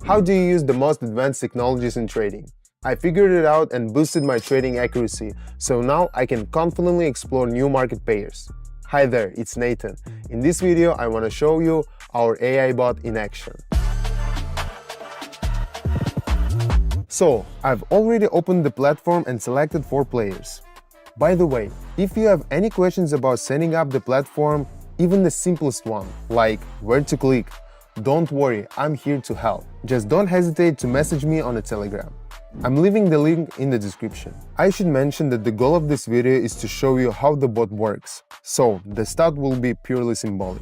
How do you use the most advanced technologies in trading? I figured it out and boosted my trading accuracy, so now I can confidently explore new market pairs. Hi there, it's Nathan. In this video, I want to show you our AI bot in action. So, I've already opened the platform and selected 4 players. By the way, if you have any questions about setting up the platform, even the simplest one, like where to click, don't worry, I'm here to help. Just don't hesitate to message me on a Telegram. I'm leaving the link in the description. I should mention that the goal of this video is to show you how the bot works, so the start will be purely symbolic.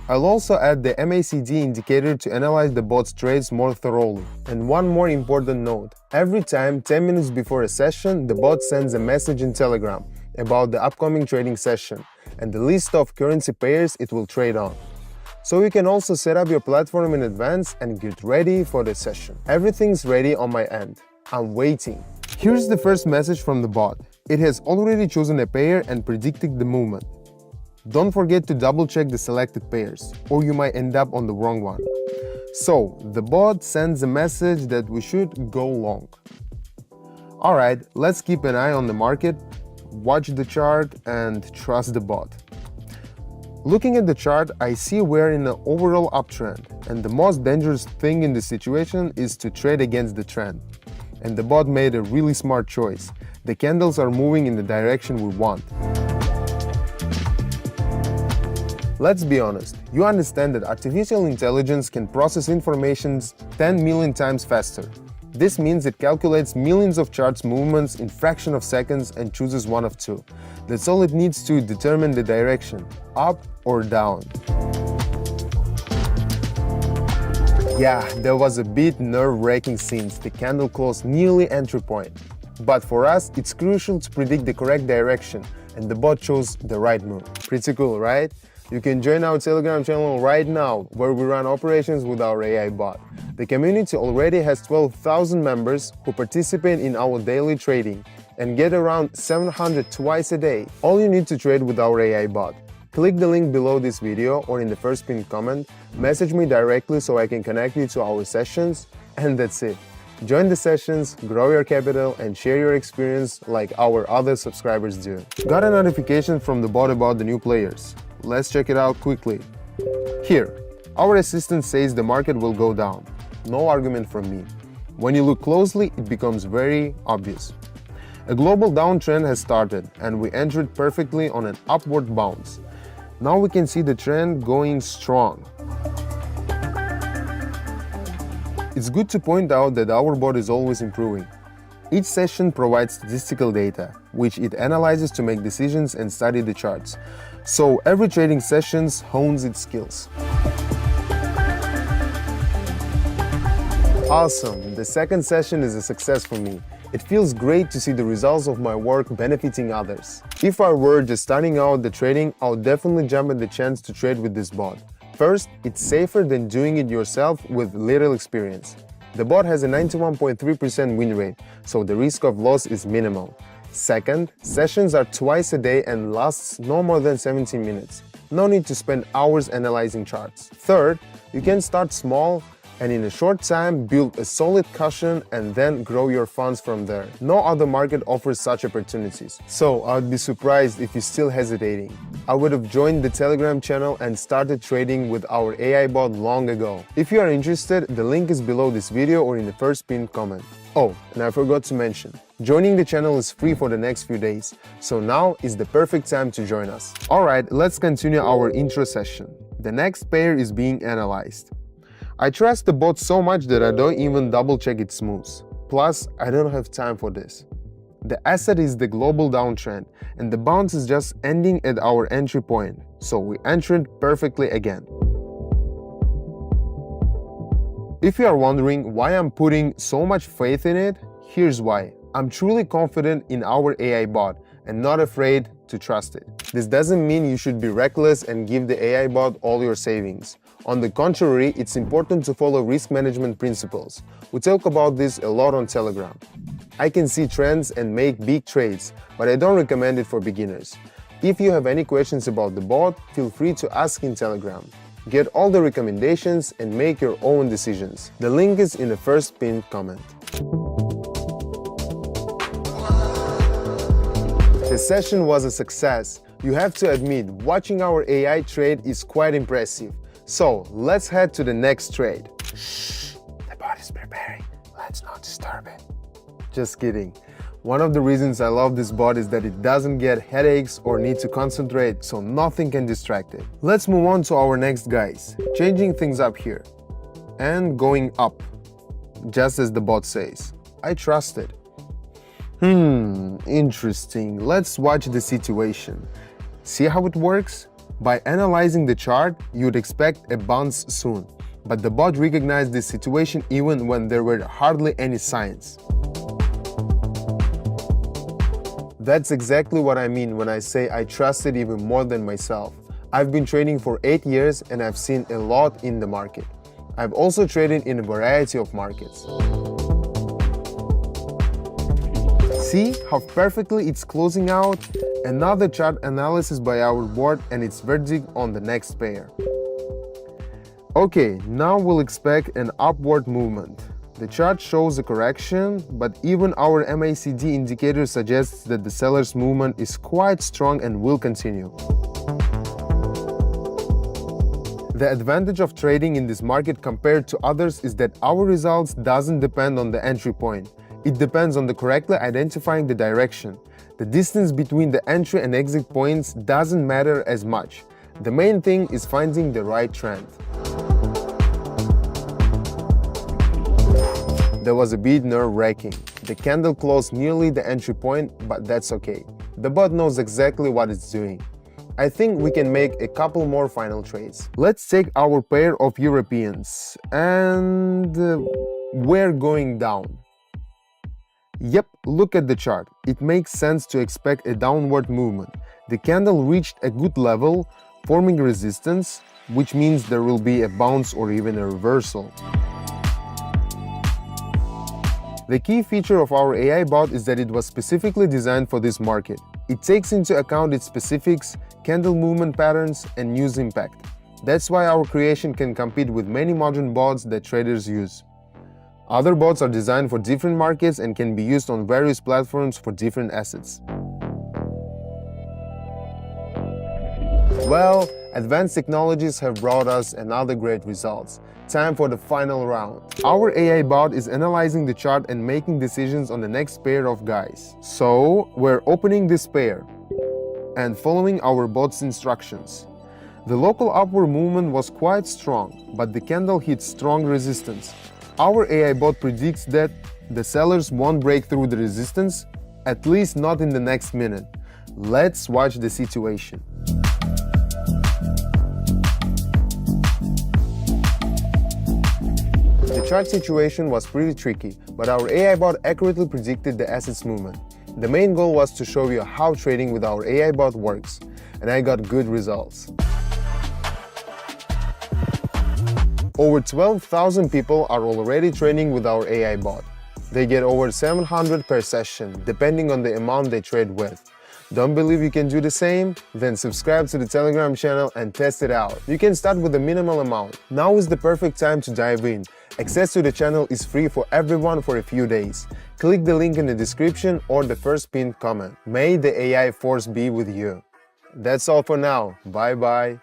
I'll also add the MACD indicator to analyze the bot's trades more thoroughly. And one more important note, every time 10 minutes before a session, the bot sends a message in Telegram about the upcoming trading session and the list of currency pairs it will trade on. So you can also set up your platform in advance and get ready for the session. Everything's ready on my end. I'm waiting. Here's the first message from the bot. It has already chosen a pair and predicted the movement. Don't forget to double check the selected pairs, or you might end up on the wrong one. So, the bot sends a message that we should go long. Alright, let's keep an eye on the market, watch the chart and trust the bot. Looking at the chart, I see we're in an overall uptrend, and the most dangerous thing in this situation is to trade against the trend. And the bot made a really smart choice. The candles are moving in the direction we want. Let's be honest, you understand that artificial intelligence can process information 10 million times faster. This means it calculates millions of charts movements in fraction of seconds and chooses one of 2. That's all it needs to determine the direction, up or down. Yeah, there was a bit nerve-wracking since the candle closed nearly entry point. But for us, it's crucial to predict the correct direction, and the bot chose the right move. Pretty cool, right? You can join our Telegram channel right now, where we run operations with our AI bot. The community already has 12,000 members who participate in our daily trading and get around 700 twice a day. All you need to trade with our AI bot. Click the link below this video or in the first pinned comment, message me directly so I can connect you to our sessions, and that's it. Join the sessions, grow your capital, and share your experience like our other subscribers do. Got a notification from the bot about the new players. Let's check it out quickly. Here, our assistant says the market will go down. No argument from me. When you look closely, it becomes very obvious. A global downtrend has started, and we entered perfectly on an upward bounce. Now we can see the trend going strong. It's good to point out that our bot is always improving. Each session provides statistical data, which it analyzes to make decisions and study the charts. So every trading session hones its skills. Awesome! The second session is a success for me. It feels great to see the results of my work benefiting others. If I were just starting out the trading, I would definitely jump at the chance to trade with this bot. First, it's safer than doing it yourself with little experience. The bot has a 91.3% win rate, so the risk of loss is minimal. Second, sessions are twice a day and lasts no more than 17 minutes. No need to spend hours analyzing charts. Third, you can start small and in a short time build a solid cushion and then grow your funds from there. No other market offers such opportunities. So I would be surprised if you're still hesitating. I would have joined the Telegram channel and started trading with our AI bot long ago. If you are interested, the link is below this video or in the first pinned comment. Oh, and I forgot to mention, joining the channel is free for the next few days, so now is the perfect time to join us. Alright, let's continue our intro session. The next pair is being analyzed. I trust the bot so much that I don't even double check its moves. Plus, I don't have time for this. The asset is the global downtrend, and the bounce is just ending at our entry point, so we entered perfectly again. If you are wondering why I'm putting so much faith in it, here's why. I'm truly confident in our AI bot and not afraid to trust it. This doesn't mean you should be reckless and give the AI bot all your savings. On the contrary, it's important to follow risk management principles. We talk about this a lot on Telegram. I can see trends and make big trades, but I don't recommend it for beginners. If you have any questions about the bot, feel free to ask in Telegram. get all the recommendations, and make your own decisions. The link is in the first pinned comment. The session was a success. You have to admit, watching our AI trade is quite impressive. So, let's head to the next trade. Shh, the bot is preparing. Let's not disturb it. Just kidding. One of the reasons I love this bot is that it doesn't get headaches or need to concentrate, so nothing can distract it. Let's move on to our next guys. Changing things up here. And going up. Just as the bot says. I trust it. Interesting. Let's watch the situation. See how it works? By analyzing the chart, you'd expect a bounce soon. But the bot recognized this situation even when there were hardly any signs. That's exactly what I mean when I say I trust it even more than myself. I've been trading for 8 years and I've seen a lot in the market. I've also traded in a variety of markets. See how perfectly it's closing out? Another chart analysis by our board and its verdict on the next pair. Okay, now we'll expect an upward movement. The chart shows a correction, but even our MACD indicator suggests that the seller's movement is quite strong and will continue. The advantage of trading in this market compared to others is that our results doesn't depend on the entry point. It depends on the correctly identifying the direction. The distance between the entry and exit points doesn't matter as much. The main thing is finding the right trend. That was a bit nerve-wracking. The candle closed nearly the entry point, but that's okay. The bot knows exactly what it's doing. I think we can make a couple more final trades. Let's take our pair of Europeans. And we're going down. Yep, look at the chart. It makes sense to expect a downward movement. The candle reached a good level, forming resistance, which means there will be a bounce or even a reversal. The key feature of our AI bot is that it was specifically designed for this market. It takes into account its specifics, candle movement patterns, and news impact. That's why our creation can compete with many modern bots that traders use. Other bots are designed for different markets and can be used on various platforms for different assets. Well, advanced technologies have brought us another great results. Time for the final round. Our AI bot is analyzing the chart and making decisions on the next pair of guys. So, we're opening this pair and following our bot's instructions. The local upward movement was quite strong, but the candle hit strong resistance. Our AI bot predicts that the sellers won't break through the resistance, at least not in the next minute. Let's watch the situation. The chart situation was pretty tricky, but our AI bot accurately predicted the asset's movement. The main goal was to show you how trading with our AI bot works, and I got good results. Over 12,000 people are already trading with our AI bot. They get over 700 per session, depending on the amount they trade with. Don't believe you can do the same? Then subscribe to the Telegram channel and test it out. You can start with a minimal amount. Now is the perfect time to dive in. Access to the channel is free for everyone for a few days. Click the link in the description or the first pinned comment. May the AI force be with you. That's all for now. Bye bye.